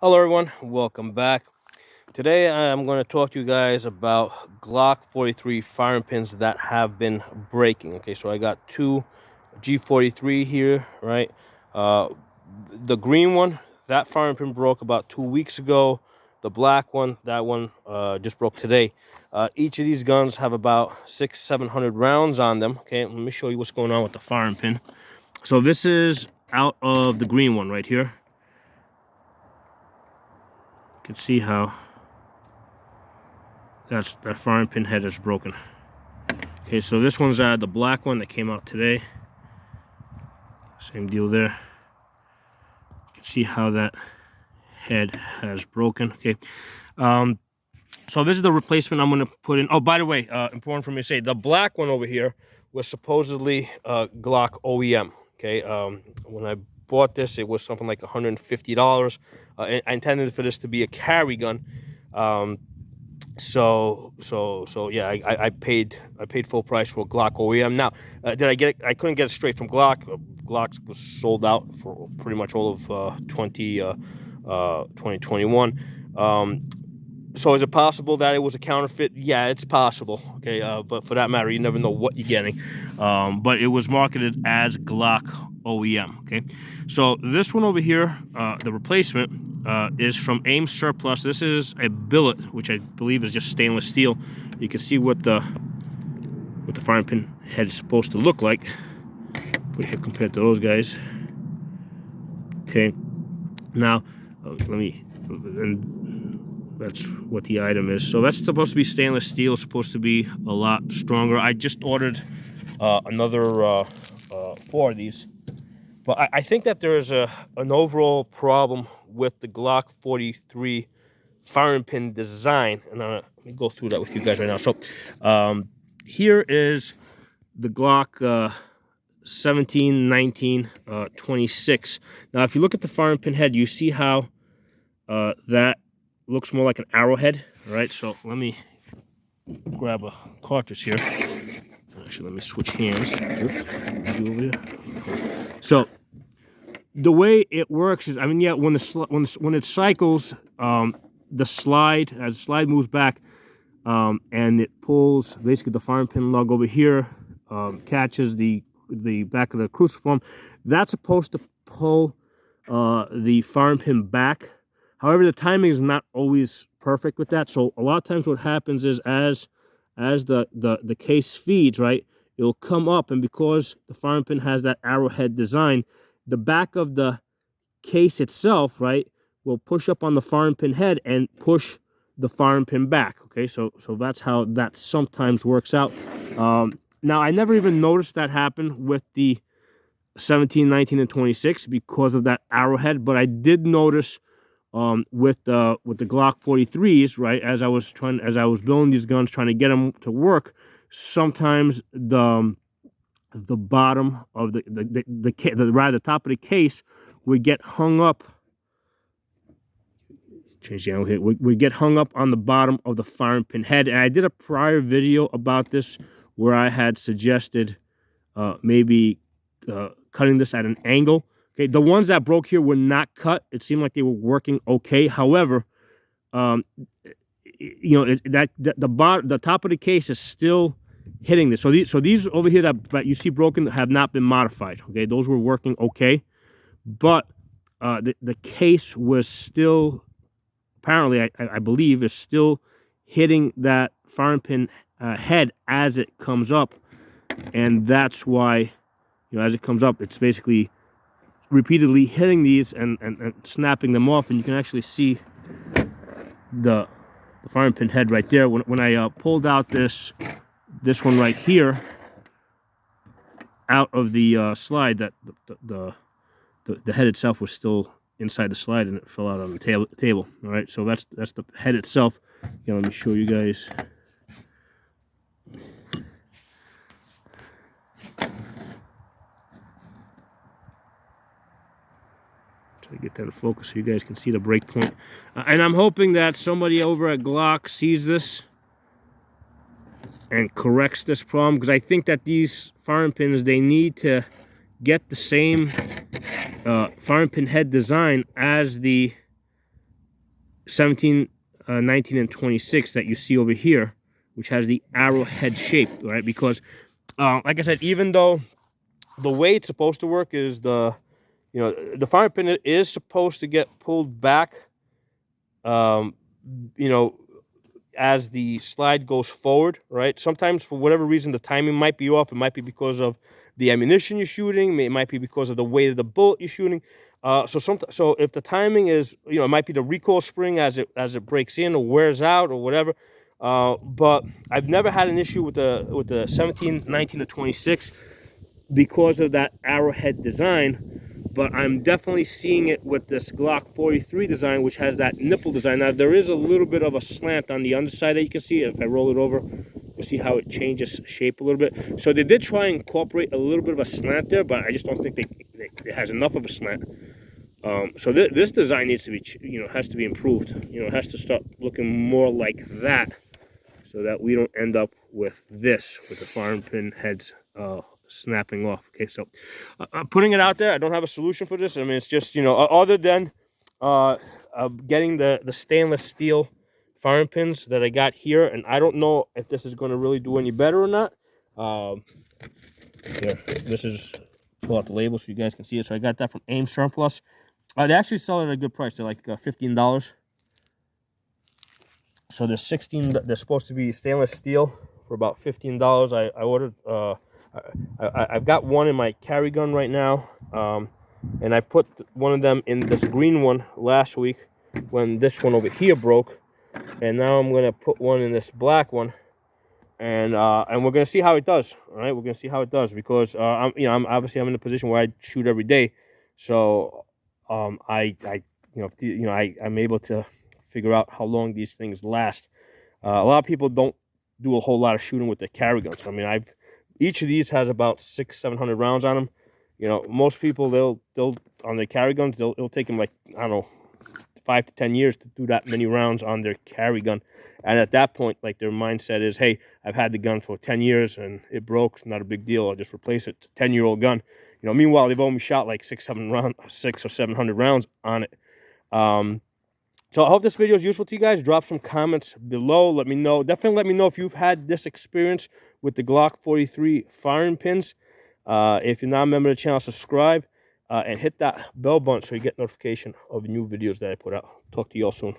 Hello everyone, welcome back. Today I'm going to talk to you guys about Glock 43 firing pins that have been breaking. Okay, so I got two G43 here, right? Uh, the green one, that firing pin broke about 2 weeks ago. The black one, that one just broke today. Each of these guns have about 600-700 rounds on them. Okay, let me show you what's going on with the firing pin. So this is out of the green one right here. You can see how that firing pin head is broken. Okay, so this one's the black one that came out today. Same deal there. You can see how that head has broken. Okay, so this is the replacement I'm going to put in. Oh, by the way, important for me to say, the black one over here was supposedly Glock OEM. Okay, when I bought this, it was something like $150. I intended for this to be a carry gun. So yeah, I paid full price for Glock OEM. Now, did I get it? I couldn't get it straight from Glock. Glock was sold out for pretty much all of 2021. So is it possible that it was a counterfeit? Yeah, it's possible. Okay, but for that matter, you never know what you're getting. But it was marketed as Glock OEM. Okay, so this one over here, the replacement, is from AIM Surplus. This is a billet, which I believe is just stainless steel. You can see what the firing pin head is supposed to look like. Put it here compared to those guys. Okay, now let me. That's what the item is. So that's supposed to be stainless steel, supposed to be a lot stronger. I just ordered another 4 of these. But I think that there's an overall problem with the Glock 43 firing pin design. And let me go through that with you guys right now. So here is the Glock 17, 19, 26. Now, if you look at the firing pin head, you see how that looks more like an arrowhead, right? So let me grab a cartridge here. Actually, let me switch hands. Oops. So the way it works is, I mean, yeah, when it cycles, the slide, as the slide moves back, and it pulls basically the firing pin lug over here, catches the back of the cruciform. That's supposed to pull the firing pin back. However, the timing is not always perfect with that. So a lot of times what happens is as the case feeds, right, it'll come up, and because the firing pin has that arrowhead design, the back of the case itself, right, will push up on the firing pin head and push the firing pin back. Okay, so that's how that sometimes works out. Now, I never even noticed that happen with the 17, 19, and 26 because of that arrowhead, but I did notice with the Glock 43s, right, as I was building these guns, trying to get them to work, sometimes the bottom of the top of the case would get hung up. Change the angle here. We get hung up on the bottom of the firing pin head, and I did a prior video about this where I had suggested maybe cutting this at an angle. Okay, the ones that broke here were not cut. It seemed like they were working okay. However, you know, the top of the case is still hitting this. So these over here that you see broken have not been modified. Okay, those were working okay, but the case was still, apparently, I believe, is still hitting that firing pin head as it comes up, and that's why, you know, as it comes up, it's basically repeatedly hitting these and snapping them off, and you can actually see the firing pin head right there. When I pulled out this one right here out of the slide, that the head itself was still inside the slide, and it fell out on the table. All right, so that's the head itself. You know, let me show you guys. Try to get that in focus so you guys can see the break point. And I'm hoping that somebody over at Glock sees this and corrects this problem, because I think that these firing pins, they need to get the same firing pin head design as the 17, 19, and 26 that you see over here, which has the arrowhead shape, right? Because, like I said, even though the way it's supposed to work is the firing pin is supposed to get pulled back, um, you know, as the slide goes forward, right? Sometimes for whatever reason the timing might be off. It might be because of the ammunition you're shooting. It might be because of the weight of the bullet you're shooting. So if the timing is, it might be the recoil spring as it breaks in or wears out or whatever. But I've never had an issue with the 17, 19, or 26 because of that arrowhead design. But I'm definitely seeing it with this Glock 43 design, which has that nipple design. Now, there is a little bit of a slant on the underside that you can see. If I roll it over, you'll see how it changes shape a little bit. So they did try and incorporate a little bit of a slant there, but I just don't think it has enough of a slant. So this design needs to be, has to be improved. It has to start looking more like that, so that we don't end up with this, with the firing pin heads snapping off. Okay, so I'm putting it out there. I don't have a solution for this. I mean, it's just, other than getting the stainless steel firing pins that I got here, and I don't know if this is going to really do any better or not. This is, pull out the label so you guys can see it. So I got that from AIM Surplus. They actually sell it at a good price. They're like $15. So they're 16. They're supposed to be stainless steel for about $15. I ordered. I've got one in my carry gun right now, and I put one of them in this green one last week when this one over here broke, and now I'm gonna put one in this black one, and we're gonna see how it does. All right, we're gonna see how it does because I'm in a position where I shoot every day, so I'm able to figure out how long these things last. A lot of people don't do a whole lot of shooting with the carry guns. I mean, each of these has about 600-700 rounds on them. Most people they'll on their carry guns it'll take them like, I don't know, 5 to 10 years to do that many rounds on their carry gun, and at that point, like, their mindset is, hey, I've had the gun for 10 years and it broke. It's not a big deal. I'll just replace it. It's a 10-year-old gun. Meanwhile, they've only shot like 6 or 700 rounds on it. So I hope this video is useful to you guys. Drop some comments below. Let me know. Definitely let me know if you've had this experience with the Glock 43 firing pins. If you're not a member of the channel, subscribe and hit that bell button so you get notification of new videos that I put out. Talk to you all soon.